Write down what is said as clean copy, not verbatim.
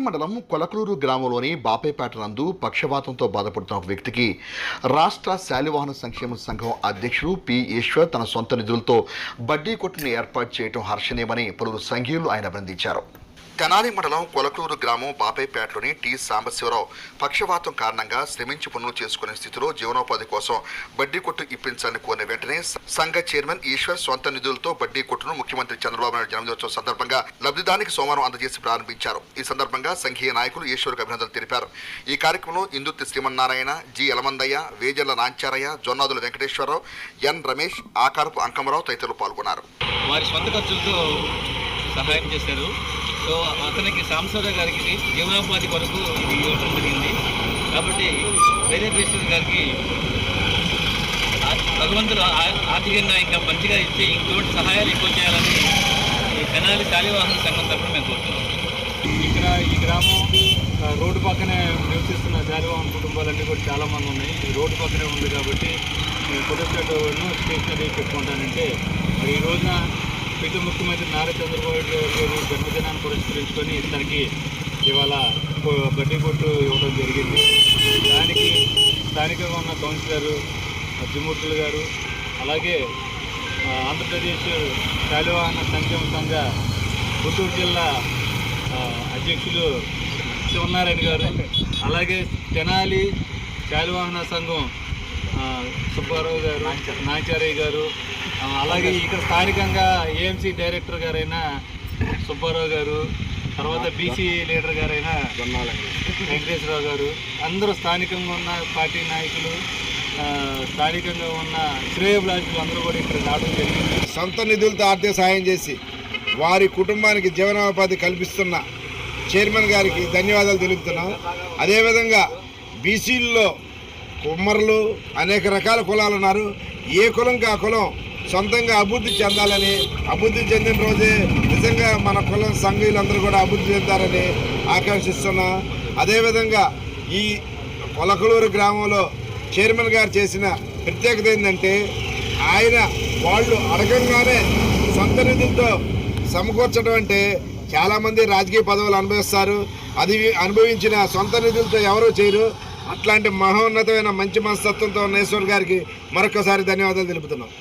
మండలం కొలకలూరు గ్రామంలోని బాపేపేట నందు పక్షవాతంతో బాధపడుతున్న ఒక వ్యక్తికి రాష్ట్ర శాలివాహన సంక్షేమ సంఘం అధ్యక్షుడు పి ఈశ్వర్ తన సొంత నిధులతో బడ్డీ కొట్టును ఏర్పాటు చేయడం హర్షణీయమని పలువురు సంఘీయులు ఆయన అభినందించారు. తెనాలి మండలం కొలకలూరు గ్రామం బాపేపేటలోని టి సాంబశివరావు పక్షవాతం కారణంగా శ్రమించి పనులు చేసుకునే స్థితిలో జీవనోపాధి కోసం బడ్డీ కొట్టు ఇప్పించాలని కోరిన వెంటనే సంఘ చైర్మన్ ఈశ్వర్ సొంత నిధులతో బడ్డీ కొట్టును ముఖ్యమంత్రి చంద్రబాబు నాయుడు జన్మదినోత్సవం సందర్భంగా లబ్ధిదానికి సోమవారం అందజేసి ప్రారంభించారు. ఈ సందర్భంగా సంఘీయ నాయకులు ఈశ్వర్కు అభినందనలు తెలిపారు. ఈ కార్యక్రమంలో ఇందుర్తి శ్రీమన్నారాయణ, జి ఎలమందయ్య, వేజర్ల నాంచారయ్య, జొన్నాదుల వెంకటేశ్వరరావు, ఎన్ రమేష్, ఆకారపు అంకమరావు తదితరులు పాల్గొన్నారు. వారి సొంత ఖర్చులతో సహాయం చేశారు. సో అతనికి సాంబశివరావు గారికి జీవనోపాధి కొరకు ఇది ఇవ్వడం జరిగింది. కాబట్టి వేరేశ్వర గారికి భగవంతుడు ఆర్థికంగా ఇంకా మంచిగా ఇచ్చి ఇంకోటి సహాయాలు ఎక్కువ చేయాలని ఈ తెనాలి శాలివాహన సంఘం తరఫున మేము కోరుతున్నాం. ఇక్కడ ఈ గ్రామం రోడ్డు పక్కనే నివసిస్తున్న శాలివాహన కుటుంబాలన్నీ కూడా చాలామంది ఉన్నాయి. ఈ రోడ్డు పక్కనే ఉంది కాబట్టి నేను ఫోటోస్టాట్ను స్టేషనరీ పెట్టుకుంటానంటే మరి ఈ రోజున పిటి ముఖ్యమంత్రి నారా చంద్రబాబు గారు జన్మదినాన్ని పురస్కరించుకొని ఇతనికి ఇవాళ బడ్డీ కొట్టు ఇవ్వడం జరిగింది. దానికి స్థానికంగా ఉన్న కౌన్సిలర్ అజ్జిమూర్తులు గారు, అలాగే ఆంధ్రప్రదేశ్ శాలివాహన సంక్షేమ సంఘ గుంటూరు జిల్లా అధ్యక్షులు శివనారాయణ గారు, అలాగే తెనాలి శాలివాహన సంఘం సుబ్బారావు గారు, నాచారయ్య గారు, అలాగే ఇక్కడ స్థానికంగా ఏఎంసీ డైరెక్టర్ గారైన సుబ్బారావు గారు, తర్వాత బీసీ లీడర్ గారైన వెంకటేశ్వరరావు గారు, అందరూ స్థానికంగా ఉన్న పార్టీ నాయకులు, స్థానికంగా ఉన్న శ్రేయోభిలాషులు అందరూ కూడా ఇక్కడ రావడం జరిగింది. సొంత నిధులతో ఆర్థిక సహాయం చేసి వారి కుటుంబానికి జీవనోపాధి కల్పిస్తున్న చైర్మన్ గారికి ధన్యవాదాలు తెలుపుతున్నాం. అదేవిధంగా బీసీల్లో కుమ్మరులు అనేక రకాల కులాలు ఉన్నారు. ఏ కులంకి ఆ కులం సొంతంగా అభివృద్ధి చెందాలని, అభివృద్ధి చెందిన రోజే నిజంగా మన కులం సంఘీయులందరూ కూడా అభివృద్ధి చెందాలని ఆకాంక్షిస్తున్నాం. అదేవిధంగా ఈ కొలకలూరు గ్రామంలో చైర్మన్ గారు చేసిన ప్రత్యేకత ఏంటంటే వాళ్ళు అడగంగానే సొంత నిధులతో సమకూర్చడం. అంటే చాలామంది రాజకీయ పదవులు అనుభవిస్తారు, అది అనుభవించిన సొంత నిధులతో ఎవరూ చేయరు. అట్లాంటి మహోన్నతమైన మంచి మనస్తత్వంతో ఉన్న ఈశ్వర్ గారికి మరొకసారి ధన్యవాదాలు తెలుపుతున్నాం.